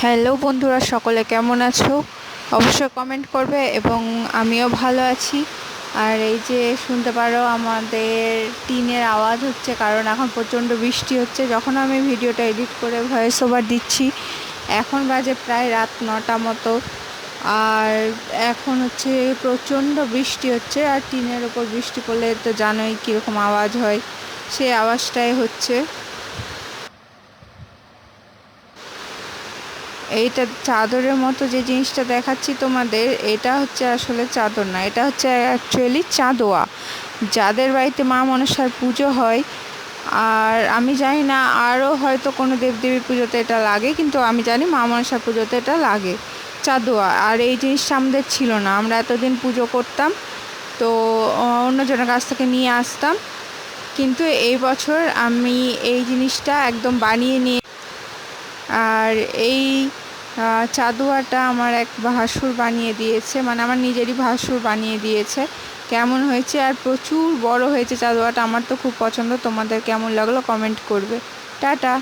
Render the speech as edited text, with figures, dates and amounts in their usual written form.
Hello বন্ধুরা, সকলে কেমন আছো? অবশ্যই কমেন্ট করবে এবং আমিও ভালো আছি। আর এই যে শুনতে পারো আমাদের টিনের আওয়াজ হচ্ছে, কারণ এখন প্রচণ্ড বৃষ্টি হচ্ছে। যখন আমি ভিডিওটা এডিট করে ভয়েস ওভার দিচ্ছি, এখন বাজে প্রায় রাত 9টা মতো। আর এখন হচ্ছে প্রচণ্ড বৃষ্টি হচ্ছে, আর টিনের ওপর বৃষ্টি পড়লে তো জানোই কীরকম আওয়াজ হয়, সেই আওয়াজটাই হচ্ছে। এইটা চাদরের মতো যে জিনিসটা দেখাচ্ছি তোমাদের, এটা হচ্ছে আসলে চাদর না, এটা হচ্ছে অ্যাকচুয়ালি চাঁদোয়া। যাদের বাড়িতে মা মনসার পুজো হয়, আর আমি জানি না আরও হয়তো কোনো দেবদেবীর পুজোতে এটা লাগে, কিন্তু আমি জানি মা মনসার পুজোতে এটা লাগে, চাঁদোয়া। আর এই জিনিসটা আমাদের ছিল না, আমরা এতদিন পুজো করতাম তো অন্যজনের কাছ থেকে নিয়ে আসতাম, কিন্তু এই বছর আমি এই জিনিসটা একদম বানিয়ে নিয়ে। আর এই চাদুয়াটা আমার এক ভাসুর বানিয়ে দিয়েছে, মানে আমার নিজেরই ভাসুর বানিয়ে দিয়েছে। কেমন হয়েছে, আর প্রচুর বড় হয়েছে চাদুয়াটা, আমার তো খুব পছন্দ। তোমাদের কেমন লাগলো কমেন্ট করবে। টাটা।